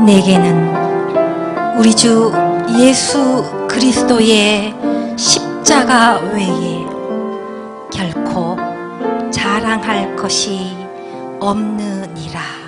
내게는 우리 주 예수 그리스도의 십자가 외에 결코 자랑할 것이 없느니라.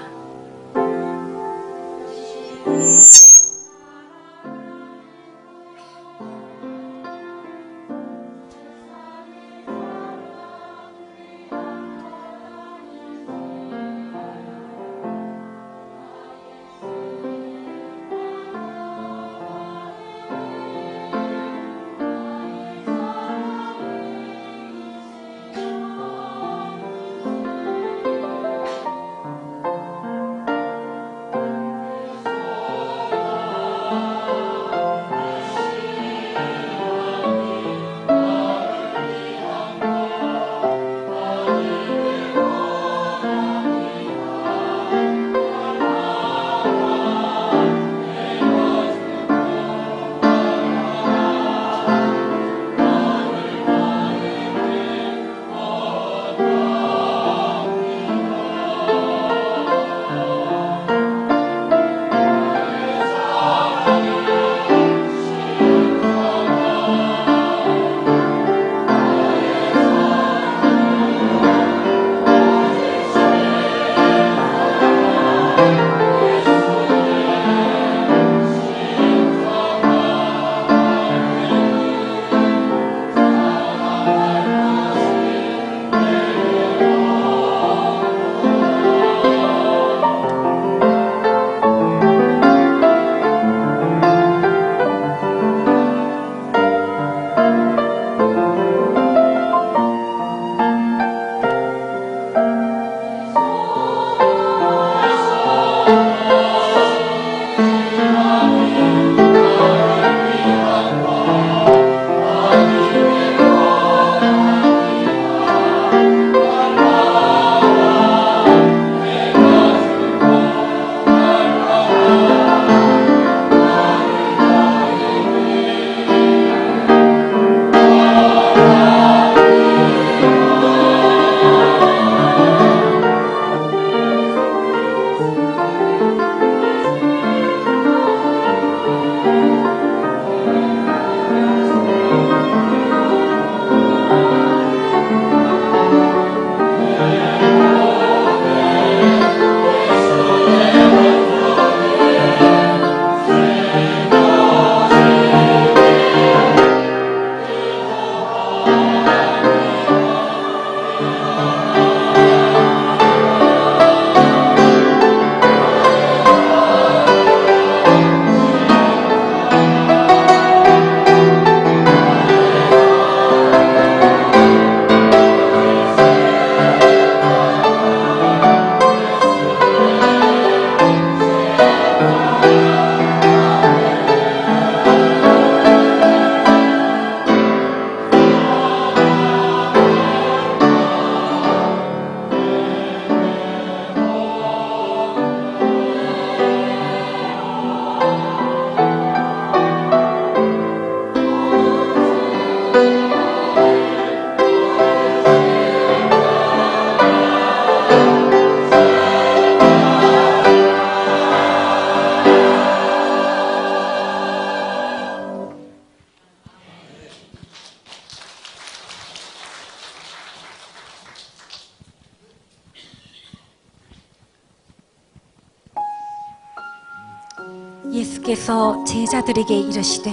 예수께서 제자들에게 이르시되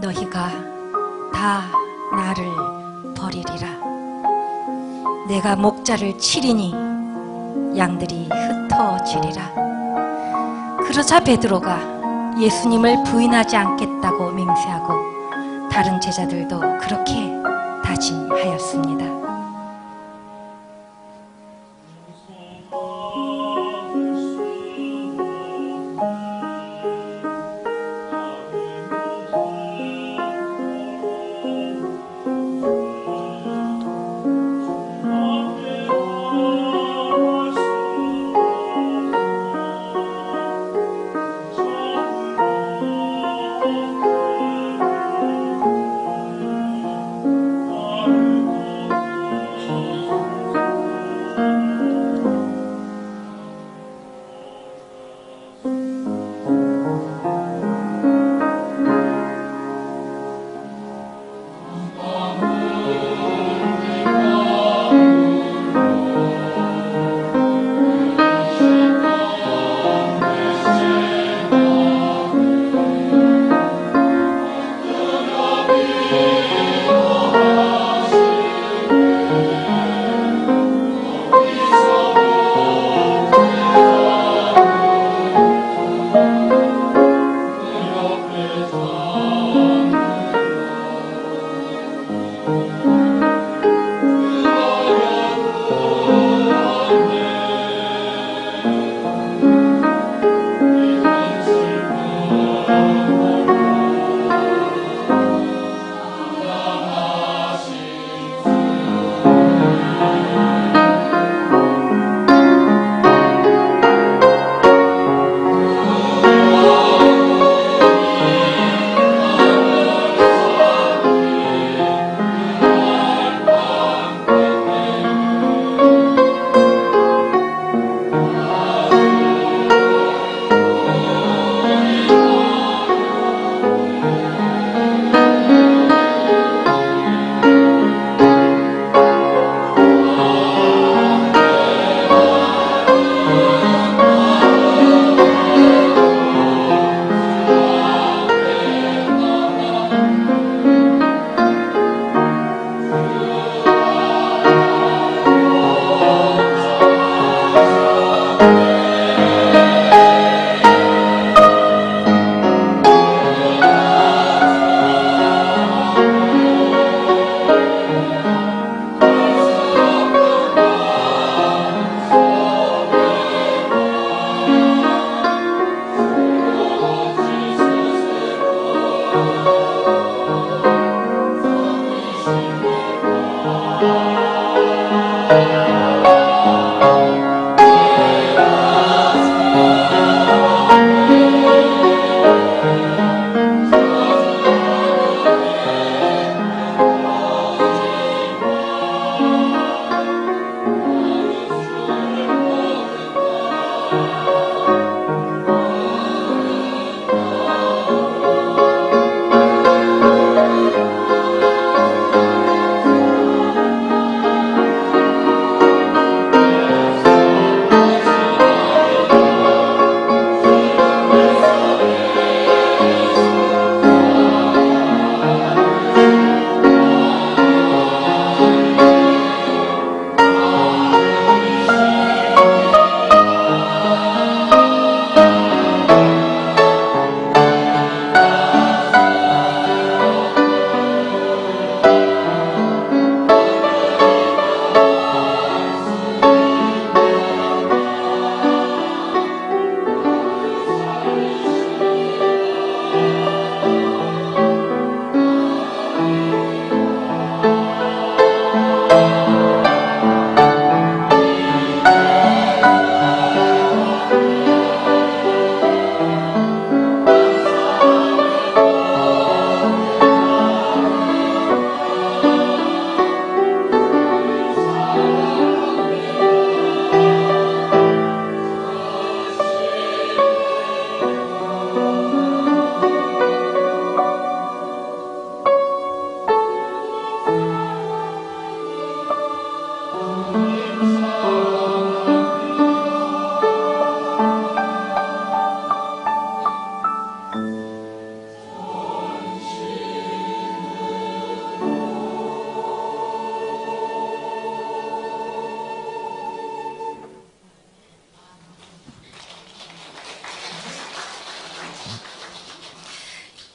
너희가 다 나를 버리리라. 내가 목자를 치리니 양들이 흩어지리라. 그러자 베드로가 예수님을 부인하지 않겠다고 맹세하고 다른 제자들도 그렇게 다짐하였습니다.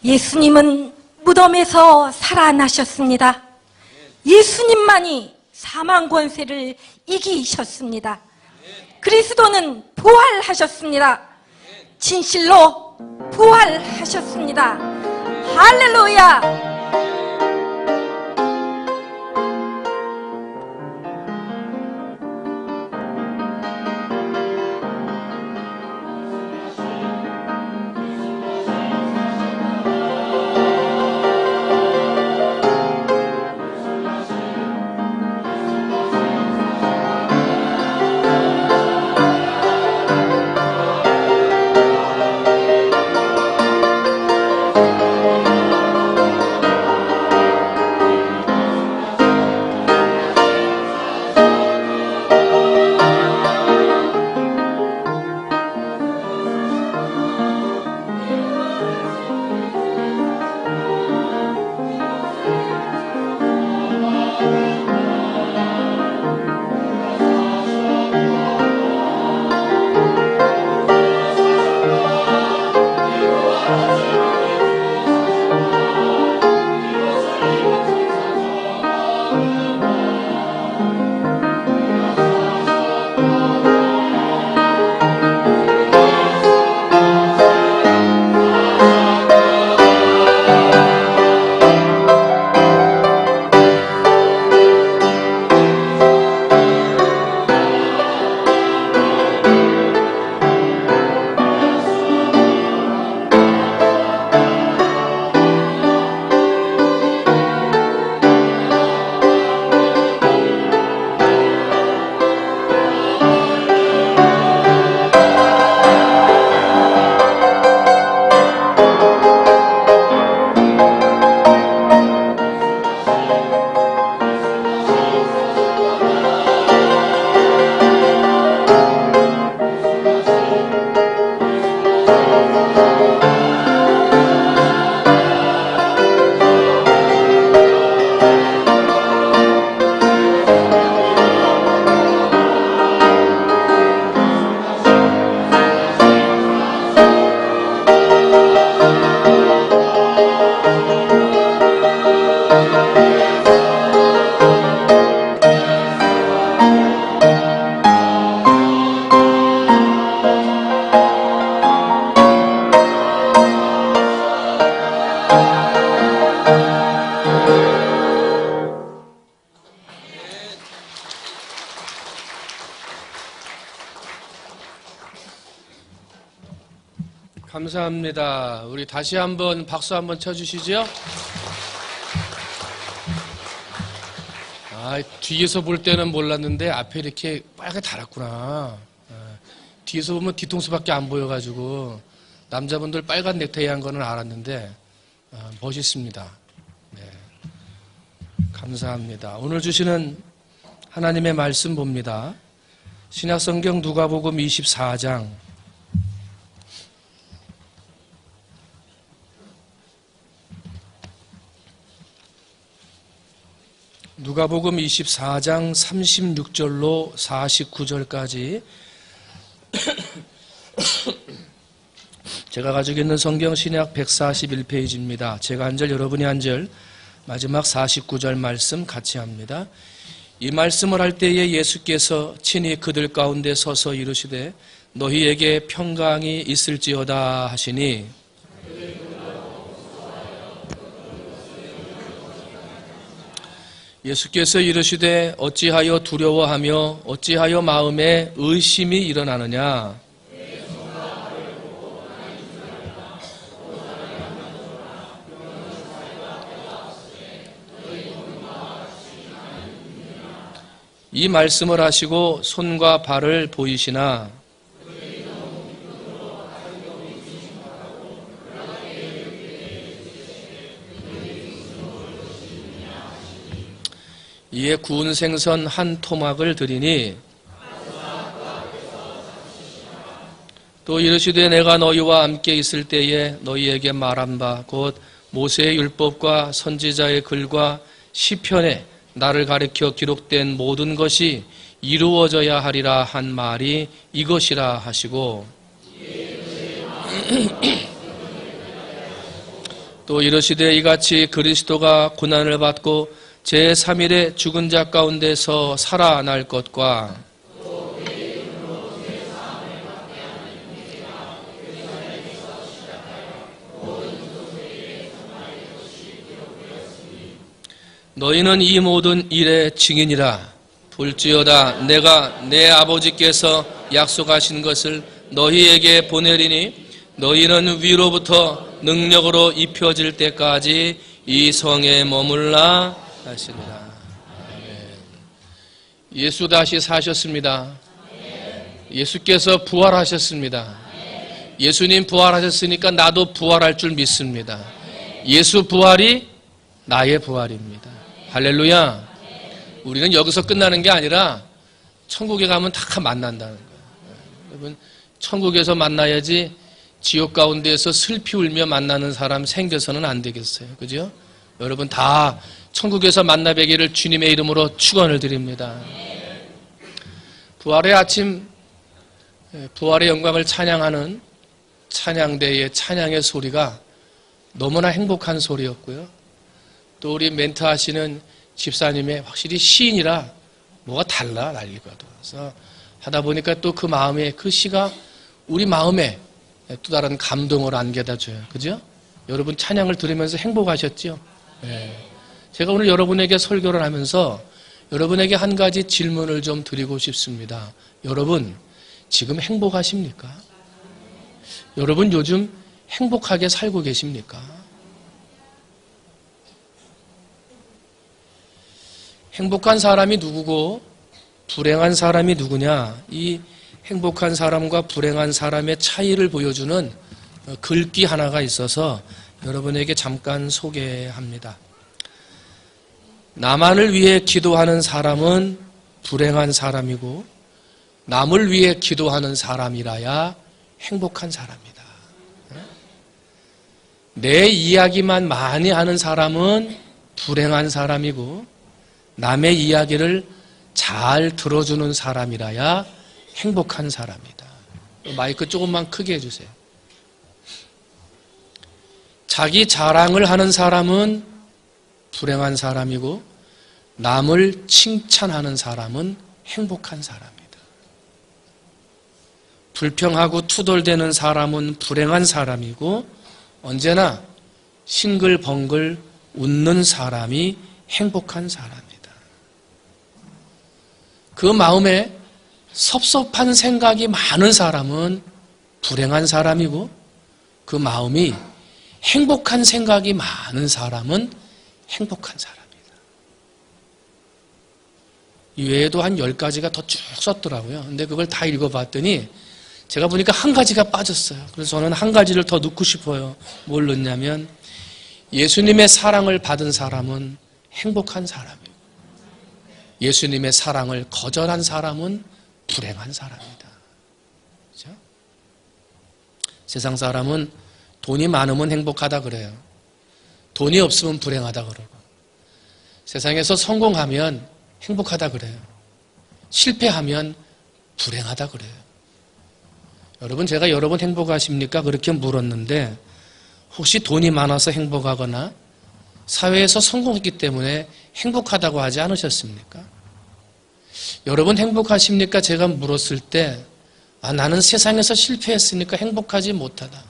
예수님은 무덤에서 살아나셨습니다. 예수님만이 사망 권세를 이기셨습니다. 그리스도는 부활하셨습니다. 진실로 부활하셨습니다. 할렐루야! 감사합니다. 우리 다시 한번 박수 한번 쳐주시죠. 뒤에서 볼 때는 몰랐는데 앞에 이렇게 빨갛게 달았구나. 뒤에서 보면 뒤통수밖에 안 보여가지고 남자분들 빨간 넥타이 한 거는 알았는데 멋있습니다. 네. 감사합니다. 오늘 주시는 하나님의 말씀 봅니다. 신약성경 누가복음 24장 누가복음 24장 36절로 49절까지 제가 가지고 있는 성경 신약 141페이지입니다. 제가 한 절, 여러분이 한 절, 마지막 49절 말씀 같이 합니다. 이 말씀을 할 때에 예수께서 친히 그들 가운데 서서 이르시되 너희에게 평강이 있을지어다 하시니 예수께서 이르시되 어찌하여 두려워하며 어찌하여 마음에 의심이 일어나느냐. 이 말씀을 하시고 손과 발을 보이시나 이에 구운 생선 한 토막을 드리니 또 이르시되 내가 너희와 함께 있을 때에 너희에게 말한 바 곧 모세의 율법과 선지자의 글과 시편에 나를 가리켜 기록된 모든 것이 이루어져야 하리라 한 말이 이것이라 하시고 또 이르시되 이같이 그리스도가 고난을 받고 제3일에 죽은 자 가운데서 살아날 것과 너희는 이 모든 일의 증인이라. 볼지어다 내가 내 아버지께서 약속하신 것을 너희에게 보내리니 너희는 위로부터 능력으로 입혀질 때까지 이 성에 머물라 하시니라. 예수 다시 사셨습니다. 예수께서 부활하셨습니다. 예수님 부활하셨으니까 나도 부활할 줄 믿습니다. 예수 부활이 나의 부활입니다. 할렐루야. 우리는 여기서 끝나는 게 아니라 천국에 가면 다 만난다는 거예요. 여러분, 천국에서 만나야지 지옥 가운데에서 슬피 울며 만나는 사람 생겨서는 안 되겠어요. 그죠? 여러분 다 천국에서 만나 뵈기를 주님의 이름으로 축원을 드립니다. 부활의 아침, 부활의 영광을 찬양하는 찬양대의 찬양의 소리가 너무나 행복한 소리였고요. 또 우리 멘트하시는 집사님의 확실히 시인이라 뭐가 달라 난리가도. 그래서 하다 보니까 또 그 마음에 그 시가 우리 마음에 또 다른 감동을 안겨다 줘요. 그죠? 여러분 찬양을 들으면서 행복하셨죠? 네. 제가 오늘 여러분에게 설교를 하면서 여러분에게 한 가지 질문을 좀 드리고 싶습니다. 여러분 지금 행복하십니까? 여러분 요즘 행복하게 살고 계십니까? 행복한 사람이 누구고 불행한 사람이 누구냐? 이 행복한 사람과 불행한 사람의 차이를 보여주는 글귀 하나가 있어서 여러분에게 잠깐 소개합니다. 나만을 위해 기도하는 사람은 불행한 사람이고 남을 위해 기도하는 사람이라야 행복한 사람이다. 내 이야기만 많이 하는 사람은 불행한 사람이고 남의 이야기를 잘 들어주는 사람이라야 행복한 사람이다. 마이크 조금만 크게 해주세요. 자기 자랑을 하는 사람은 불행한 사람이고 남을 칭찬하는 사람은 행복한 사람이다. 불평하고 투덜대는 사람은 불행한 사람이고 언제나 싱글벙글 웃는 사람이 행복한 사람이다. 그 마음에 섭섭한 생각이 많은 사람은 불행한 사람이고 그 마음이 행복한 생각이 많은 사람은 행복한 사람이다. 이외에도 한 10가지가 더 쭉 썼더라고요. 근데 그걸 다 읽어봤더니 제가 보니까 한 가지가 빠졌어요. 그래서 저는 한 가지를 더 넣고 싶어요. 뭘 넣냐면 예수님의 사랑을 받은 사람은 행복한 사람이고 예수님의 사랑을 거절한 사람은 불행한 사람이다. 그렇죠? 세상 사람은 돈이 많으면 행복하다 그래요. 돈이 없으면 불행하다 그러고 세상에서 성공하면 행복하다 그래요. 실패하면 불행하다 그래요. 여러분, 제가 여러 번 행복하십니까? 그렇게 물었는데 혹시 돈이 많아서 행복하거나 사회에서 성공했기 때문에 행복하다고 하지 않으셨습니까? 여러분 행복하십니까? 제가 물었을 때 나는 세상에서 실패했으니까 행복하지 못하다.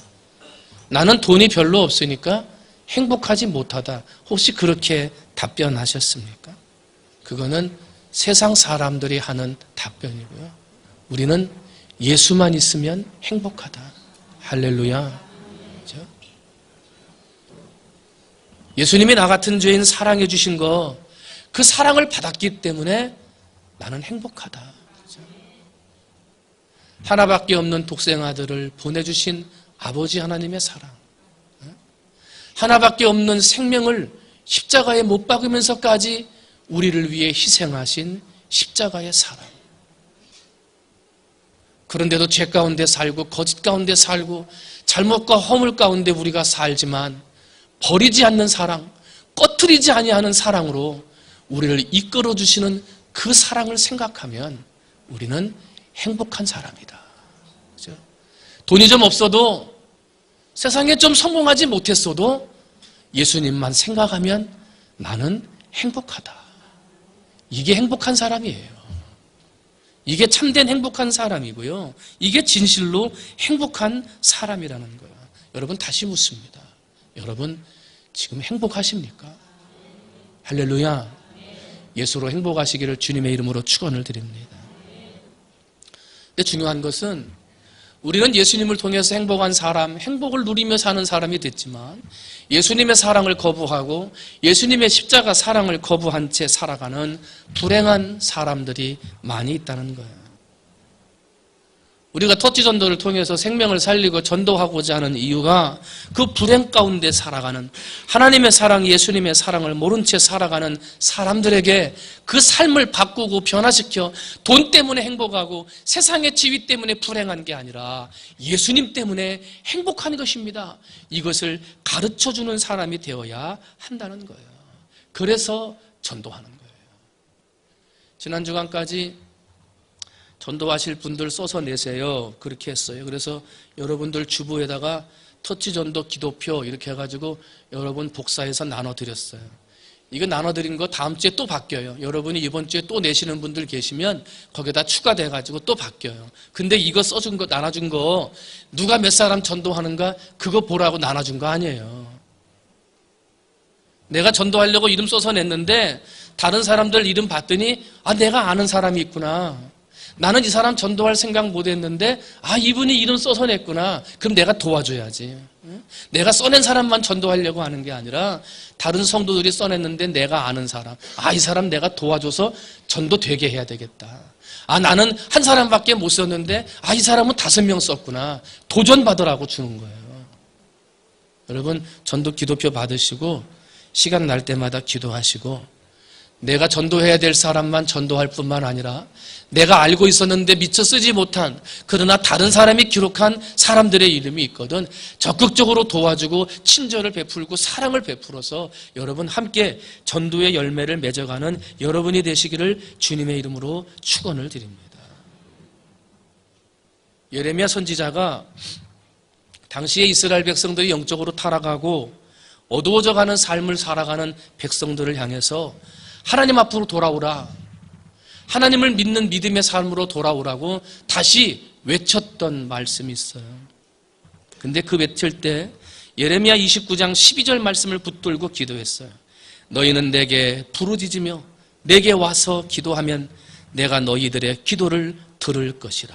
나는 돈이 별로 없으니까 행복하지 못하다. 혹시 그렇게 답변하셨습니까? 그거는 세상 사람들이 하는 답변이고요. 우리는 예수만 있으면 행복하다. 할렐루야. 그렇죠? 예수님이 나 같은 죄인 사랑해 주신 거, 그 사랑을 받았기 때문에 나는 행복하다. 그렇죠? 하나밖에 없는 독생 아들을 보내주신 아버지 하나님의 사랑, 하나밖에 없는 생명을 십자가에 못 박으면서까지 우리를 위해 희생하신 십자가의 사랑. 그런데도 죄 가운데 살고 거짓 가운데 살고 잘못과 허물 가운데 우리가 살지만 버리지 않는 사랑, 꺼트리지 아니하는 사랑으로 우리를 이끌어 주시는 그 사랑을 생각하면 우리는 행복한 사람이다. 그렇죠? 돈이 좀 없어도 세상에 좀 성공하지 못했어도 예수님만 생각하면 나는 행복하다. 이게 행복한 사람이에요. 이게 참된 행복한 사람이고요. 이게 진실로 행복한 사람이라는 거예요. 여러분, 다시 묻습니다. 여러분 지금 행복하십니까? 할렐루야. 예수로 행복하시기를 주님의 이름으로 축원을 드립니다. 근데 중요한 것은 우리는 예수님을 통해서 행복한 사람, 행복을 누리며 사는 사람이 됐지만 예수님의 사랑을 거부하고 예수님의 십자가 사랑을 거부한 채 살아가는 불행한 사람들이 많이 있다는 거예요. 우리가 터치 전도를 통해서 생명을 살리고 전도하고자 하는 이유가 그 불행 가운데 살아가는 하나님의 사랑, 예수님의 사랑을 모른 채 살아가는 사람들에게 그 삶을 바꾸고 변화시켜 돈 때문에 행복하고 세상의 지위 때문에 불행한 게 아니라 예수님 때문에 행복한 것입니다. 이것을 가르쳐주는 사람이 되어야 한다는 거예요. 그래서 전도하는 거예요. 지난 주간까지 전도하실 분들 써서 내세요. 그렇게 했어요. 그래서 여러분들 주부에다가 터치전도 기도표 이렇게 해가지고 여러분 복사해서 나눠드렸어요. 이거 나눠드린 거 다음 주에 또 바뀌어요. 여러분이 이번 주에 또 내시는 분들 계시면 거기다 추가돼가지고 또 바뀌어요. 근데 이거 써준 거, 나눠준 거 누가 몇 사람 전도하는가 그거 보라고 나눠준 거 아니에요. 내가 전도하려고 이름 써서 냈는데 다른 사람들 이름 봤더니 내가 아는 사람이 있구나. 나는 이 사람 전도할 생각 못했는데 이분이 이름 써서 냈구나. 그럼 내가 도와줘야지. 내가 써낸 사람만 전도하려고 하는 게 아니라 다른 성도들이 써냈는데 내가 아는 사람, 이 사람 내가 도와줘서 전도 되게 해야 되겠다. 나는 한 사람밖에 못 썼는데 이 사람은 5명 썼구나. 도전받으라고 주는 거예요. 여러분 전도 기도표 받으시고 시간 날 때마다 기도하시고 내가 전도해야 될 사람만 전도할 뿐만 아니라 내가 알고 있었는데 미처 쓰지 못한 그러나 다른 사람이 기록한 사람들의 이름이 있거든. 적극적으로 도와주고 친절을 베풀고 사랑을 베풀어서 여러분 함께 전도의 열매를 맺어가는 여러분이 되시기를 주님의 이름으로 축원을 드립니다. 예레미야 선지자가 당시에 이스라엘 백성들이 영적으로 타락하고 어두워져가는 삶을 살아가는 백성들을 향해서 하나님 앞으로 돌아오라. 하나님을 믿는 믿음의 삶으로 돌아오라고 다시 외쳤던 말씀이 있어요. 근데 그 외칠 때 예레미야 29장 12절 말씀을 붙들고 기도했어요. 너희는 내게 부르짖으며 내게 와서 기도하면 내가 너희들의 기도를 들을 것이라.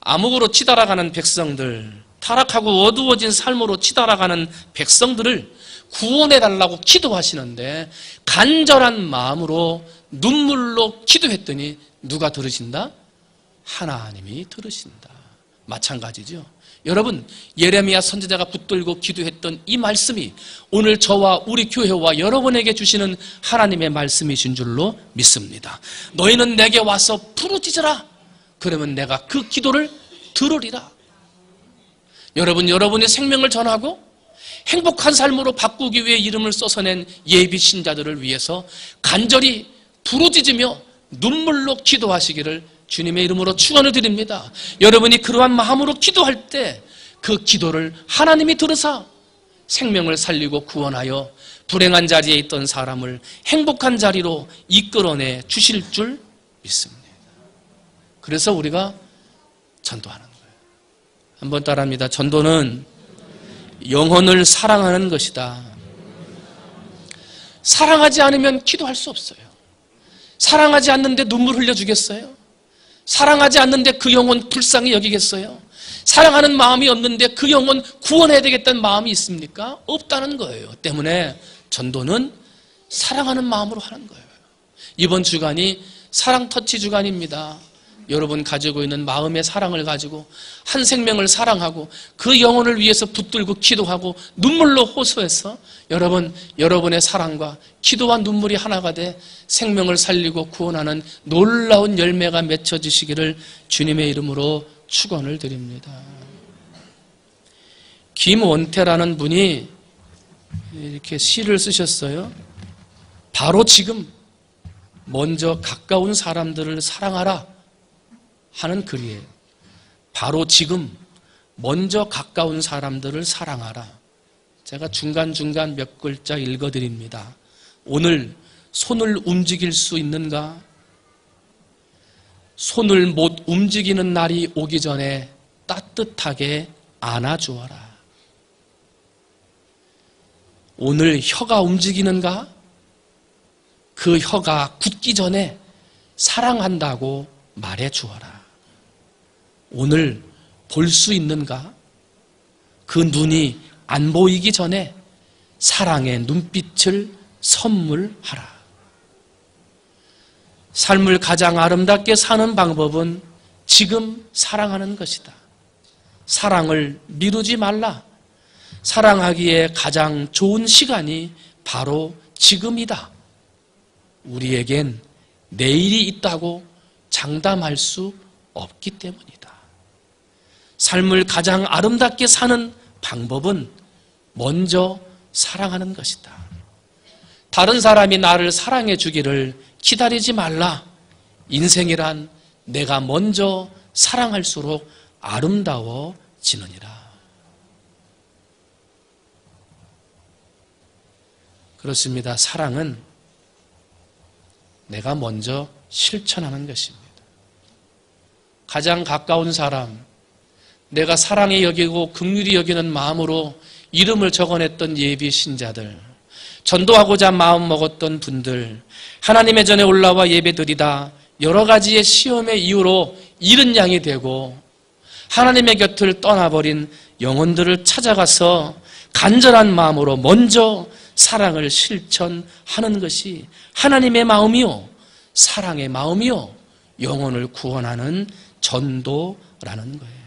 암흑으로 치달아가는 백성들, 타락하고 어두워진 삶으로 치달아가는 백성들을 구원해달라고 기도하시는데 간절한 마음으로 눈물로 기도했더니 누가 들으신다? 하나님이 들으신다. 마찬가지죠. 여러분, 예레미야 선지자가 붙들고 기도했던 이 말씀이 오늘 저와 우리 교회와 여러분에게 주시는 하나님의 말씀이신 줄로 믿습니다. 너희는 내게 와서 부르짖으라. 그러면 내가 그 기도를 들으리라. 여러분, 여러분의 생명을 전하고 행복한 삶으로 바꾸기 위해 이름을 써서낸 예비 신자들을 위해서 간절히 부르짖으며 눈물로 기도하시기를 주님의 이름으로 축원을 드립니다. 여러분이 그러한 마음으로 기도할 때 그 기도를 하나님이 들으사 생명을 살리고 구원하여 불행한 자리에 있던 사람을 행복한 자리로 이끌어내 주실 줄 믿습니다. 그래서 우리가 전도하는 거예요. 한번 따라합니다. 전도는 영혼을 사랑하는 것이다. 사랑하지 않으면 기도할 수 없어요. 사랑하지 않는데 눈물 흘려주겠어요? 사랑하지 않는데 그 영혼 불쌍히 여기겠어요? 사랑하는 마음이 없는데 그 영혼 구원해야 되겠다는 마음이 있습니까? 없다는 거예요. 때문에 전도는 사랑하는 마음으로 하는 거예요. 이번 주간이 사랑 터치 주간입니다. 여러분 가지고 있는 마음의 사랑을 가지고 한 생명을 사랑하고 그 영혼을 위해서 붙들고 기도하고 눈물로 호소해서 여러분의 사랑과 기도와 눈물이 하나가 돼 생명을 살리고 구원하는 놀라운 열매가 맺혀지시기를 주님의 이름으로 축원을 드립니다. 김원태라는 분이 이렇게 시를 쓰셨어요. 바로 지금 먼저 가까운 사람들을 사랑하라 하는 글이에요. 바로 지금 먼저 가까운 사람들을 사랑하라. 제가 중간중간 몇 글자 읽어드립니다. 오늘 손을 움직일 수 있는가? 손을 못 움직이는 날이 오기 전에 따뜻하게 안아주어라. 오늘 혀가 움직이는가? 그 혀가 굳기 전에 사랑한다고 말해주어라. 오늘 볼 수 있는가? 그 눈이 안 보이기 전에 사랑의 눈빛을 선물하라. 삶을 가장 아름답게 사는 방법은 지금 사랑하는 것이다. 사랑을 미루지 말라. 사랑하기에 가장 좋은 시간이 바로 지금이다. 우리에겐 내일이 있다고 장담할 수 없기 때문이다. 삶을 가장 아름답게 사는 방법은 먼저 사랑하는 것이다. 다른 사람이 나를 사랑해 주기를 기다리지 말라. 인생이란 내가 먼저 사랑할수록 아름다워지느니라. 그렇습니다. 사랑은 내가 먼저 실천하는 것입니다. 가장 가까운 사람, 내가 사랑히 여기고 긍휼히 여기는 마음으로 이름을 적어냈던 예비 신자들, 전도하고자 마음 먹었던 분들, 하나님의 전에 올라와 예배드리다 여러 가지의 시험의 이유로 잃은 양이 되고 하나님의 곁을 떠나버린 영혼들을 찾아가서 간절한 마음으로 먼저 사랑을 실천하는 것이 하나님의 마음이요, 사랑의 마음이요, 영혼을 구원하는 전도라는 거예요.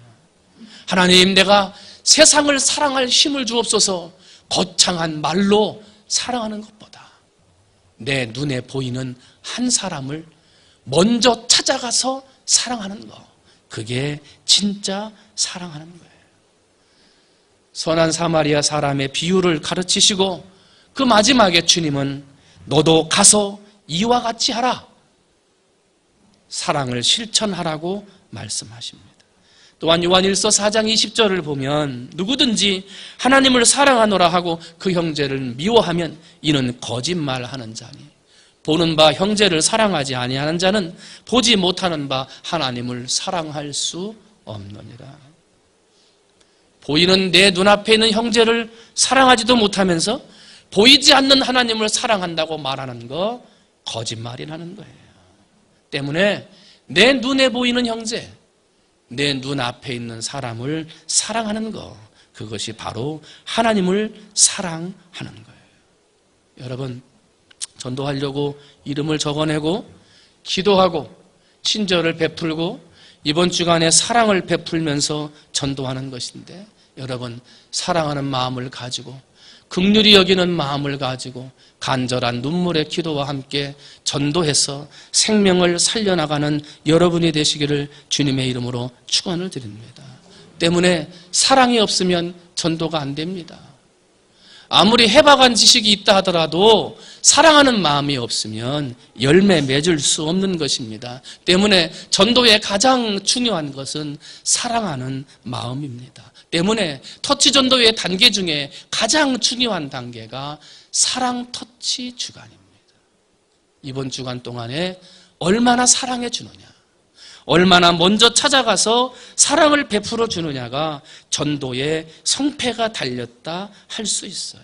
하나님, 내가 세상을 사랑할 힘을 주옵소서. 거창한 말로 사랑하는 것보다 내 눈에 보이는 한 사람을 먼저 찾아가서 사랑하는 것, 그게 진짜 사랑하는 거예요. 선한 사마리아 사람의 비유를 가르치시고 그 마지막에 주님은 너도 가서 이와 같이 하라, 사랑을 실천하라고 말씀하십니다. 또한 요한일서 4장 20절을 보면 누구든지 하나님을 사랑하노라 하고 그 형제를 미워하면 이는 거짓말하는 자니 보는 바 형제를 사랑하지 아니하는 자는 보지 못하는 바 하나님을 사랑할 수 없느니라. 보이는 내 눈앞에 있는 형제를 사랑하지도 못하면서 보이지 않는 하나님을 사랑한다고 말하는 거 거짓말이라는 거예요. 때문에 내 눈에 보이는 형제, 내 눈앞에 있는 사람을 사랑하는 것, 그것이 바로 하나님을 사랑하는 거예요. 여러분, 전도하려고 이름을 적어내고 기도하고 친절을 베풀고 이번 주간에 사랑을 베풀면서 전도하는 것인데, 여러분, 사랑하는 마음을 가지고 긍휼히 여기는 마음을 가지고 간절한 눈물의 기도와 함께 전도해서 생명을 살려나가는 여러분이 되시기를 주님의 이름으로 축원을 드립니다. 때문에 사랑이 없으면 전도가 안 됩니다. 아무리 해박한 지식이 있다 하더라도 사랑하는 마음이 없으면 열매 맺을 수 없는 것입니다. 때문에 전도의 가장 중요한 것은 사랑하는 마음입니다. 때문에 터치 전도의 단계 중에 가장 중요한 단계가 사랑 터치 주간입니다. 이번 주간 동안에 얼마나 사랑해 주느냐, 얼마나 먼저 찾아가서 사랑을 베풀어 주느냐가 전도의 성패가 달렸다 할 수 있어요.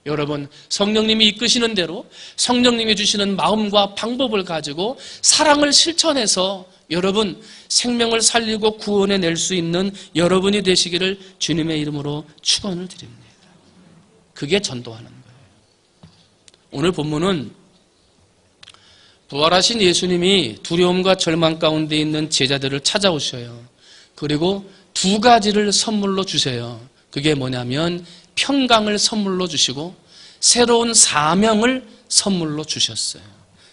여러분, 성령님이 이끄시는 대로 성령님이 주시는 마음과 방법을 가지고 사랑을 실천해서 여러분 생명을 살리고 구원해낼 수 있는 여러분이 되시기를 주님의 이름으로 축원을 드립니다. 그게 전도하는 거예요. 오늘 본문은 부활하신 예수님이 두려움과 절망 가운데 있는 제자들을 찾아오셔요. 그리고 두 가지를 선물로 주세요. 그게 뭐냐면 평강을 선물로 주시고 새로운 사명을 선물로 주셨어요.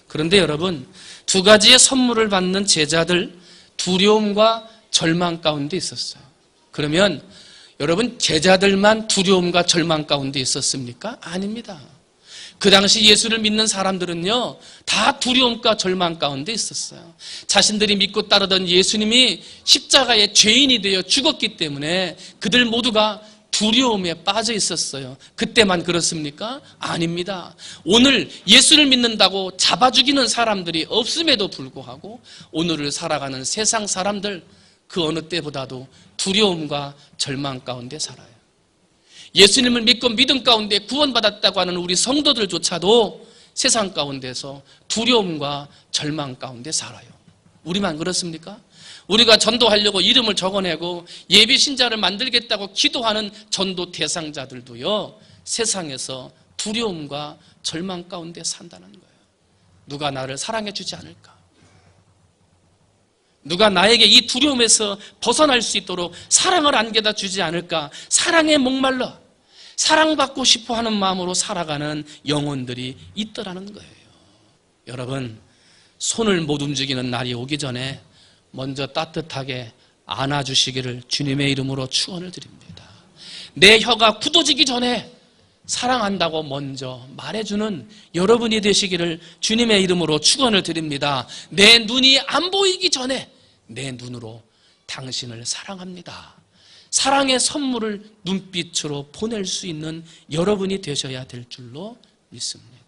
그런데 여러분, 두 가지의 선물을 받는 제자들, 두려움과 절망 가운데 있었어요. 그러면 여러분, 제자들만 두려움과 절망 가운데 있었습니까? 아닙니다. 그 당시 예수를 믿는 사람들은요, 다 두려움과 절망 가운데 있었어요. 자신들이 믿고 따르던 예수님이 십자가의 죄인이 되어 죽었기 때문에 그들 모두가 두려움에 빠져 있었어요. 그때만 그렇습니까? 아닙니다. 오늘 예수를 믿는다고 잡아 죽이는 사람들이 없음에도 불구하고 오늘을 살아가는 세상 사람들, 그 어느 때보다도 두려움과 절망 가운데 살아요. 예수님을 믿고 믿음 가운데 구원받았다고 하는 우리 성도들조차도 세상 가운데서 두려움과 절망 가운데 살아요. 우리만 그렇습니까? 우리가 전도하려고 이름을 적어내고 예비 신자를 만들겠다고 기도하는 전도 대상자들도요, 세상에서 두려움과 절망 가운데 산다는 거예요. 누가 나를 사랑해 주지 않을까? 누가 나에게 이 두려움에서 벗어날 수 있도록 사랑을 안겨다 주지 않을까? 사랑에 목말라 사랑받고 싶어하는 마음으로 살아가는 영혼들이 있더라는 거예요. 여러분, 손을 못 움직이는 날이 오기 전에 먼저 따뜻하게 안아주시기를 주님의 이름으로 축원을 드립니다. 내 혀가 굳어지기 전에 사랑한다고 먼저 말해주는 여러분이 되시기를 주님의 이름으로 축원을 드립니다. 내 눈이 안 보이기 전에 내 눈으로 당신을 사랑합니다. 사랑의 선물을 눈빛으로 보낼 수 있는 여러분이 되셔야 될 줄로 믿습니다.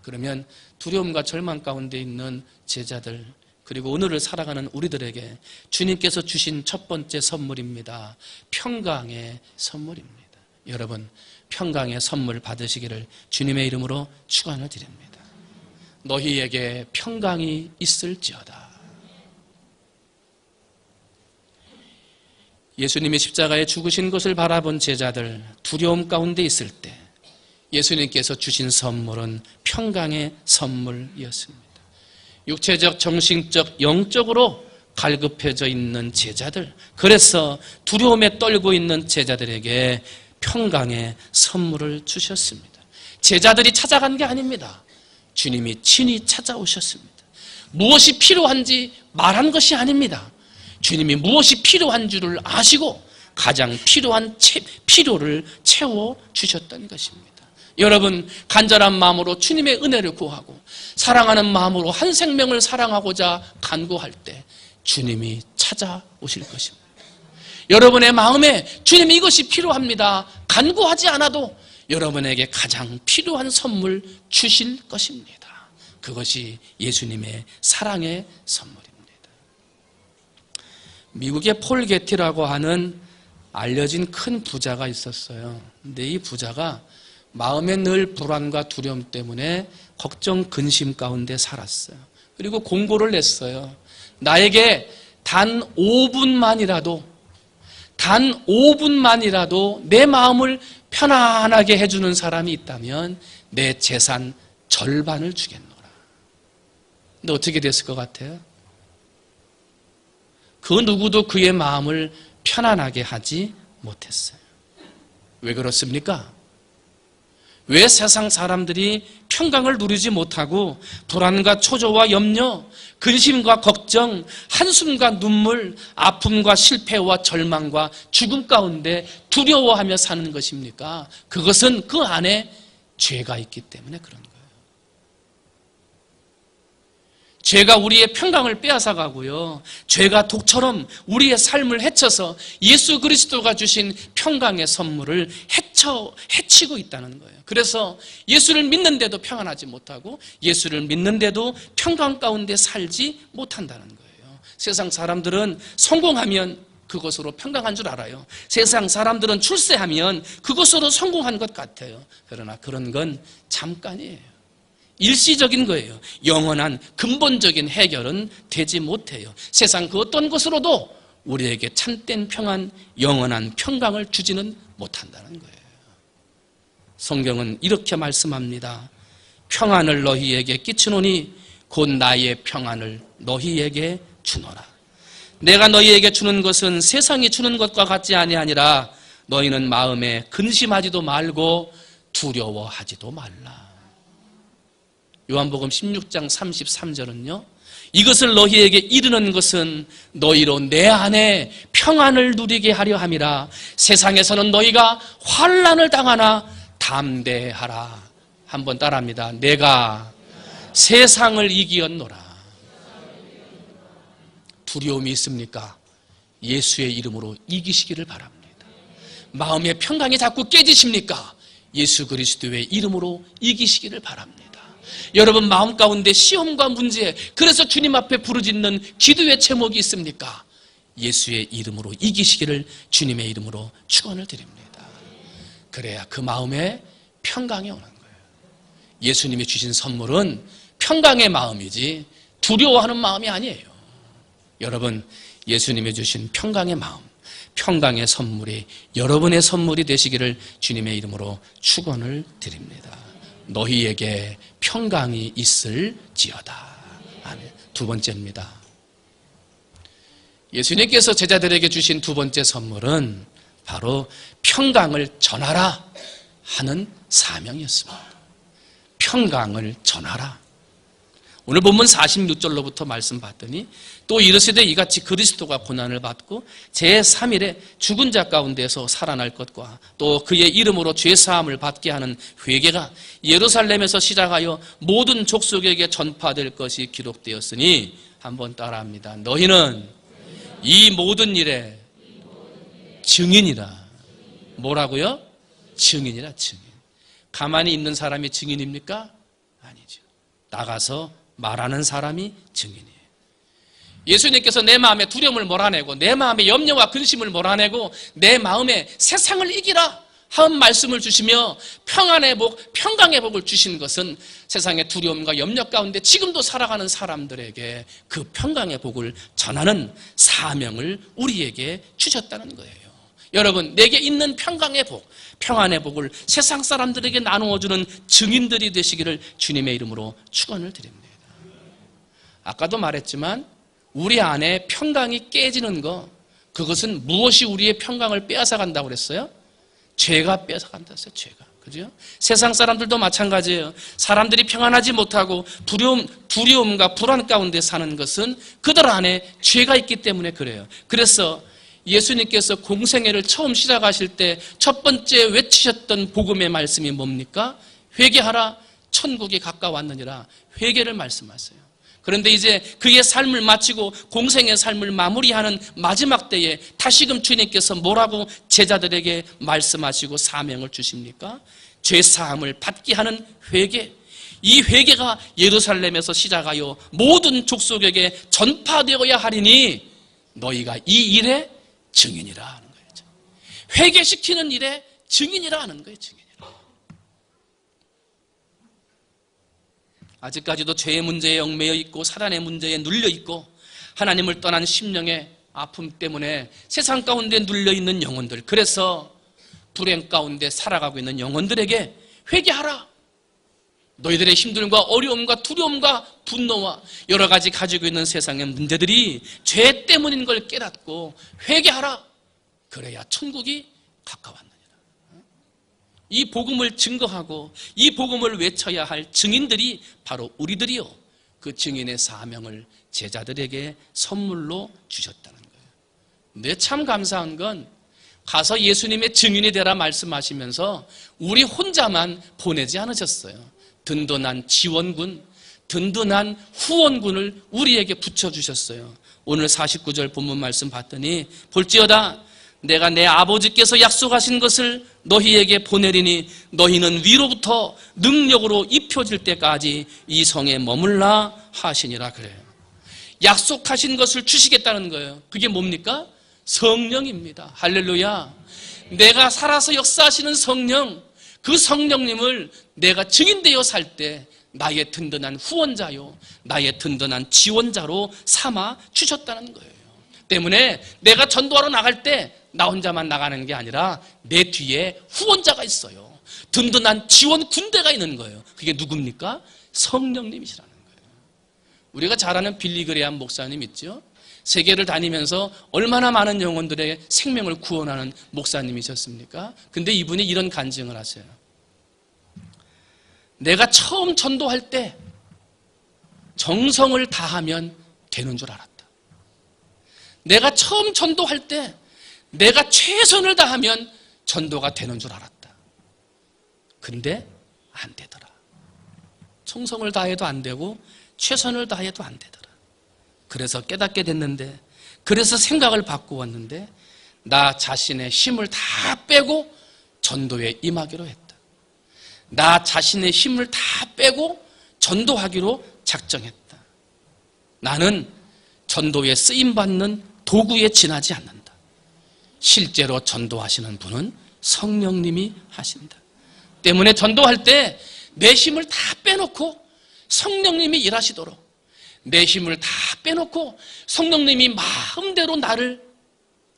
그러면 두려움과 절망 가운데 있는 제자들, 그리고 오늘을 살아가는 우리들에게 주님께서 주신 첫 번째 선물입니다. 평강의 선물입니다. 여러분, 평강의 선물 받으시기를 주님의 이름으로 축원을 드립니다. 너희에게 평강이 있을지어다. 예수님이 십자가에 죽으신 것을 바라본 제자들, 두려움 가운데 있을 때 예수님께서 주신 선물은 평강의 선물이었습니다. 육체적, 정신적, 영적으로 갈급해져 있는 제자들, 그래서 두려움에 떨고 있는 제자들에게 평강의 선물을 주셨습니다. 제자들이 찾아간 게 아닙니다. 주님이 친히 찾아오셨습니다. 무엇이 필요한지 말한 것이 아닙니다. 주님이 무엇이 필요한 줄을 아시고 가장 필요한 필요를 채워주셨던 것입니다. 여러분, 간절한 마음으로 주님의 은혜를 구하고 사랑하는 마음으로 한 생명을 사랑하고자 간구할 때 주님이 찾아오실 것입니다. 여러분의 마음에 주님 이것이 필요합니다 간구하지 않아도 여러분에게 가장 필요한 선물 주실 것입니다. 그것이 예수님의 사랑의 선물입니다. 미국의 폴 게티라고 하는 알려진 큰 부자가 있었어요. 근데 이 부자가 마음에 늘 불안과 두려움 때문에 걱정, 근심 가운데 살았어요. 그리고 공고를 냈어요. 나에게 단 5분만이라도 내 마음을 편안하게 해주는 사람이 있다면 내 재산 절반을 주겠노라. 근데 어떻게 됐을 것 같아요? 그 누구도 그의 마음을 편안하게 하지 못했어요. 왜 그렇습니까? 왜 세상 사람들이 평강을 누리지 못하고 불안과 초조와 염려, 근심과 걱정, 한숨과 눈물, 아픔과 실패와 절망과 죽음 가운데 두려워하며 사는 것입니까? 그것은 그 안에 죄가 있기 때문에 그런 거예요. 죄가 우리의 평강을 빼앗아가고요, 죄가 독처럼 우리의 삶을 해쳐서 예수 그리스도가 주신 평강의 선물을 해치고 있다는 거예요. 그래서 예수를 믿는데도 평안하지 못하고 예수를 믿는데도 평강 가운데 살지 못한다는 거예요. 세상 사람들은 성공하면 그것으로 평강한 줄 알아요. 세상 사람들은 출세하면 그것으로 성공한 것 같아요. 그러나 그런 건 잠깐이에요. 일시적인 거예요. 영원한 근본적인 해결은 되지 못해요. 세상 그 어떤 것으로도 우리에게 참된 평안, 영원한 평강을 주지는 못한다는 거예요. 성경은 이렇게 말씀합니다. 평안을 너희에게 끼치노니 곧 나의 평안을 너희에게 주노라. 내가 너희에게 주는 것은 세상이 주는 것과 같지 아니하니라. 너희는 마음에 근심하지도 말고 두려워하지도 말라. 요한복음 16장 33절은요, 이것을 너희에게 이르는 것은 너희로 내 안에 평안을 누리게 하려 함이라. 세상에서는 너희가 환난을 당하나 담대하라. 한번 따라합니다. 내가 세상을 이기었노라. 두려움이 있습니까? 예수의 이름으로 이기시기를 바랍니다. 마음의 평강이 자꾸 깨지십니까? 예수 그리스도의 이름으로 이기시기를 바랍니다. 여러분 마음 가운데 시험과 문제, 그래서 주님 앞에 부르짖는 기도의 제목이 있습니까? 예수의 이름으로 이기시기를 주님의 이름으로 축원을 드립니다. 그래야 그 마음에 평강이 오는 거예요. 예수님이 주신 선물은 평강의 마음이지 두려워하는 마음이 아니에요. 여러분, 예수님이 주신 평강의 마음, 평강의 선물이 여러분의 선물이 되시기를 주님의 이름으로 축원을 드립니다. 너희에게 평강이 있을지어다. 아멘. 두 번째입니다. 예수님께서 제자들에게 주신 두 번째 선물은 바로 평강을 전하라 하는 사명이었습니다. 평강을 전하라. 오늘 본문 46절로부터 말씀 봤더니 또 이르시되 이같이 그리스도가 고난을 받고 제3일에 죽은 자 가운데서 살아날 것과 또 그의 이름으로 죄사함을 받게 하는 회개가 예루살렘에서 시작하여 모든 족속에게 전파될 것이 기록되었으니 한번 따라합니다. 너희는 이 모든 일에 증인이라. 뭐라고요? 증인이라. 증인. 가만히 있는 사람이 증인입니까? 아니죠. 나가서 말하는 사람이 증인이에요. 예수님께서 내 마음에 두려움을 몰아내고 내 마음에 염려와 근심을 몰아내고 내 마음에 세상을 이기라 한 말씀을 주시며 평안의 복, 평강의 복을 주신 것은 세상의 두려움과 염려 가운데 지금도 살아가는 사람들에게 그 평강의 복을 전하는 사명을 우리에게 주셨다는 거예요. 여러분, 내게 있는 평강의 복, 평안의 복을 세상 사람들에게 나누어주는 증인들이 되시기를 주님의 이름으로 축원을 드립니다. 아까도 말했지만 우리 안에 평강이 깨지는 거, 그것은 무엇이 우리의 평강을 빼앗아간다고 그랬어요? 죄가 빼앗아간다 했어요. 죄가. 그죠? 세상 사람들도 마찬가지예요. 사람들이 평안하지 못하고 두려움과 불안 가운데 사는 것은 그들 안에 죄가 있기 때문에 그래요. 그래서 예수님께서 공생애를 처음 시작하실 때 첫 번째 외치셨던 복음의 말씀이 뭡니까? 회개하라, 천국이 가까웠느니라. 회개를 말씀하세요. 그런데 이제 그의 삶을 마치고 공생의 삶을 마무리하는 마지막 때에 다시금 주님께서 뭐라고 제자들에게 말씀하시고 사명을 주십니까? 죄사함을 받게 하는 회개. 이 회개가 예루살렘에서 시작하여 모든 족속에게 전파되어야 하리니 너희가 이 일의 증인이라 하는 거예요. 회개시키는 일의 증인이라 하는 거예요. 증인이라. 아직까지도 죄의 문제에 얽매여 있고 사단의 문제에 눌려 있고 하나님을 떠난 심령의 아픔 때문에 세상 가운데 눌려있는 영혼들, 그래서 불행 가운데 살아가고 있는 영혼들에게 회개하라. 너희들의 힘듦과 어려움과 두려움과 분노와 여러 가지 가지고 있는 세상의 문제들이 죄 때문인 걸 깨닫고 회개하라. 그래야 천국이 가까웠느니라. 이 복음을 증거하고 이 복음을 외쳐야 할 증인들이 바로 우리들이요, 그 증인의 사명을 제자들에게 선물로 주셨다는 거예요. 근데 참 감사한 건 가서 예수님의 증인이 되라 말씀하시면서 우리 혼자만 보내지 않으셨어요. 든든한 지원군, 든든한 후원군을 우리에게 붙여주셨어요. 오늘 49절 본문 말씀 봤더니 볼지어다 내가 내 아버지께서 약속하신 것을 너희에게 보내리니 너희는 위로부터 능력으로 입혀질 때까지 이 성에 머물라 하시니라. 그래요. 약속하신 것을 주시겠다는 거예요. 그게 뭡니까? 성령입니다. 할렐루야. 내가 살아서 역사하시는 성령, 그 성령님을 내가 증인되어 살 때 나의 든든한 후원자요, 나의 든든한 지원자로 삼아 주셨다는 거예요. 때문에 내가 전도하러 나갈 때 나 혼자만 나가는 게 아니라 내 뒤에 후원자가 있어요. 든든한 지원 군대가 있는 거예요. 그게 누굽니까? 성령님이시라는 거예요. 우리가 잘 아는 빌리 그레함 목사님 있죠? 세계를 다니면서 얼마나 많은 영혼들의 생명을 구원하는 목사님이셨습니까? 근데 이분이 이런 간증을 하세요. 내가 처음 전도할 때 정성을 다하면 되는 줄 알았다. 내가 처음 전도할 때 내가 최선을 다하면 전도가 되는 줄 알았다. 근데 안 되더라. 정성을 다해도 안 되고 최선을 다해도 안 되더라. 그래서 깨닫게 됐는데, 그래서 생각을 바꾸었는데 나 자신의 힘을 다 빼고 전도에 임하기로 했다. 나 자신의 힘을 다 빼고 전도하기로 작정했다. 나는 전도에 쓰임받는 도구에 지나지 않는다. 실제로 전도하시는 분은 성령님이 하신다. 때문에 전도할 때 내 힘을 다 빼놓고 성령님이 일하시도록, 내 힘을 다 빼놓고 성령님이 마음대로 나를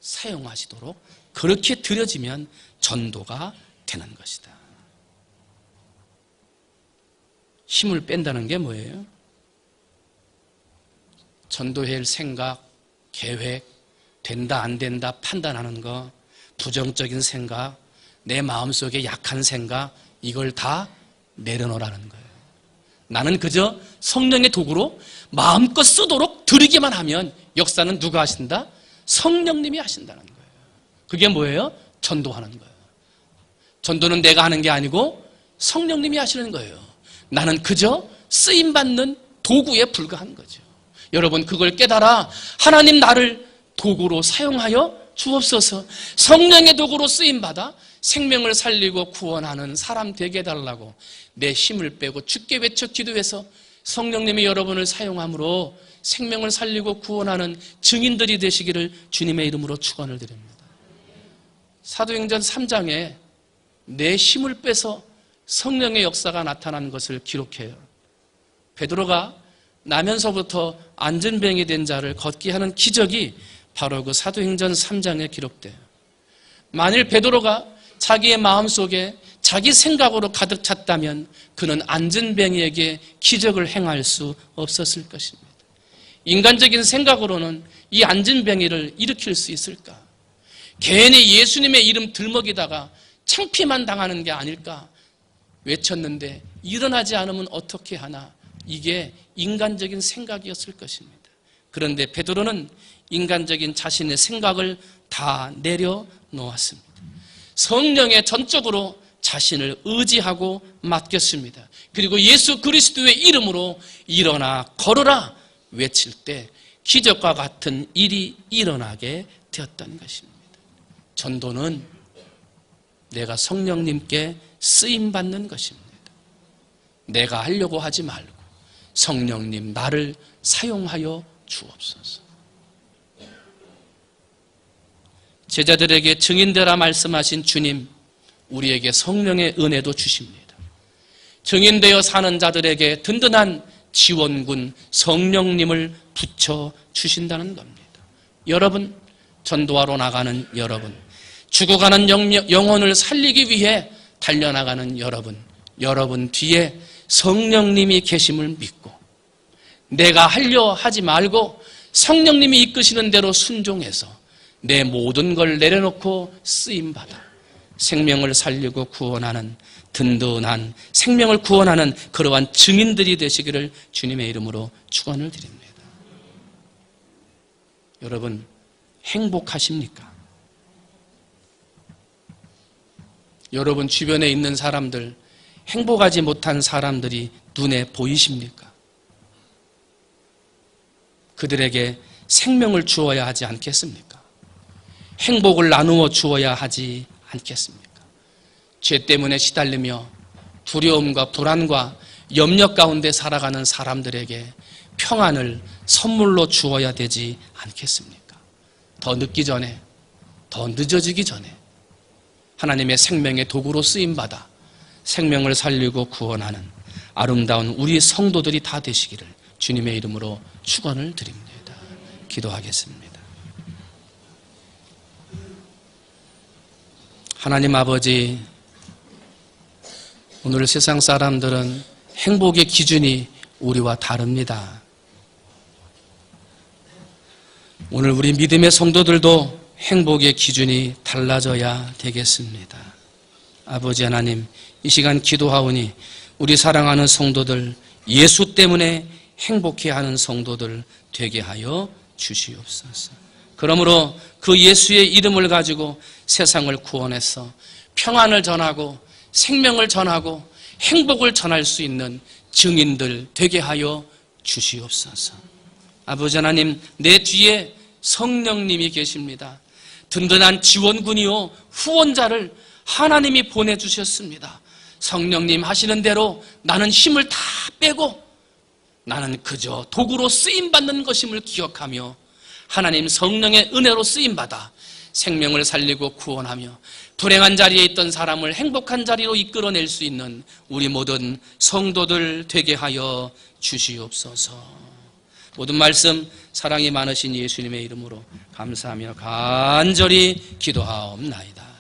사용하시도록 그렇게 드려지면 전도가 되는 것이다. 힘을 뺀다는 게 뭐예요? 전도해야 할 생각, 계획, 된다 안 된다 판단하는 거, 부정적인 생각, 내 마음속에 약한 생각, 이걸 다 내려놓으라는 거예요. 나는 그저 성령의 도구로 마음껏 쓰도록 드리기만 하면 역사는 누가 하신다? 성령님이 하신다는 거예요. 그게 뭐예요? 전도하는 거예요. 전도는 내가 하는 게 아니고 성령님이 하시는 거예요. 나는 그저 쓰임받는 도구에 불과한 거죠. 여러분, 그걸 깨달아 하나님 나를 도구로 사용하여 주옵소서. 성령의 도구로 쓰임받아 생명을 살리고 구원하는 사람 되게 해달라고 내 힘을 빼고 주께 외쳐 기도해서 성령님이 여러분을 사용함으로 생명을 살리고 구원하는 증인들이 되시기를 주님의 이름으로 축원을 드립니다. 사도행전 3장에 내 힘을 빼서 성령의 역사가 나타난 것을 기록해요. 베드로가 나면서부터 안전병이 된 자를 걷게 하는 기적이 바로 그 사도행전 3장에 기록돼요. 만일 베드로가 자기의 마음속에 자기 생각으로 가득 찼다면 그는 안전병이에게 기적을 행할 수 없었을 것입니다. 인간적인 생각으로는 이 안전병이를 일으킬 수 있을까? 괜히 예수님의 이름 들먹이다가 창피만 당하는 게 아닐까 외쳤는데 일어나지 않으면 어떻게 하나? 이게 인간적인 생각이었을 것입니다. 그런데 베드로는 인간적인 자신의 생각을 다 내려놓았습니다. 성령에 전적으로 자신을 의지하고 맡겼습니다. 그리고 예수 그리스도의 이름으로 일어나 걸어라 외칠 때 기적과 같은 일이 일어나게 되었던 것입니다. 전도는 내가 성령님께 쓰임받는 것입니다. 내가 하려고 하지 말고 성령님 나를 사용하여 주옵소서. 제자들에게 증인되라 말씀하신 주님, 우리에게 성령의 은혜도 주십니다. 증인되어 사는 자들에게 든든한 지원군 성령님을 붙여 주신다는 겁니다. 여러분, 전도하러 나가는 여러분, 죽어가는 영혼을 살리기 위해 달려나가는 여러분 뒤에 성령님이 계심을 믿고 내가 하려 하지 말고 성령님이 이끄시는 대로 순종해서 내 모든 걸 내려놓고 쓰임받아 생명을 살리고 구원하는 든든한 생명을 구원하는 그러한 증인들이 되시기를 주님의 이름으로 축원을 드립니다. 여러분, 행복하십니까? 여러분 주변에 있는 사람들, 행복하지 못한 사람들이 눈에 보이십니까? 그들에게 생명을 주어야 하지 않겠습니까? 행복을 나누어 주어야 하지 않겠습니까? 죄 때문에 시달리며 두려움과 불안과 염려 가운데 살아가는 사람들에게 평안을 선물로 주어야 되지 않겠습니까? 더 늦기 전에, 더 늦어지기 전에 하나님의 생명의 도구로 쓰임받아 생명을 살리고 구원하는 아름다운 우리 성도들이 다 되시기를 주님의 이름으로 축원을 드립니다. 기도하겠습니다. 하나님 아버지, 오늘 세상 사람들은 행복의 기준이 우리와 다릅니다. 오늘 우리 믿음의 성도들도 행복의 기준이 달라져야 되겠습니다. 아버지 하나님, 이 시간 기도하오니 우리 사랑하는 성도들, 예수 때문에 행복해하는 성도들 되게 하여 주시옵소서. 그러므로 그 예수의 이름을 가지고 세상을 구원해서 평안을 전하고 생명을 전하고 행복을 전할 수 있는 증인들 되게 하여 주시옵소서. 아버지 하나님, 내 뒤에 성령님이 계십니다. 든든한 지원군이요 후원자를 하나님이 보내주셨습니다. 성령님 하시는 대로 나는 힘을 다 빼고 나는 그저 도구로 쓰임받는 것임을 기억하며 하나님 성령의 은혜로 쓰임받아 생명을 살리고 구원하며 불행한 자리에 있던 사람을 행복한 자리로 이끌어낼 수 있는 우리 모든 성도들 되게 하여 주시옵소서. 모든 말씀 사랑이 많으신 예수님의 이름으로 감사하며 간절히 기도하옵나이다.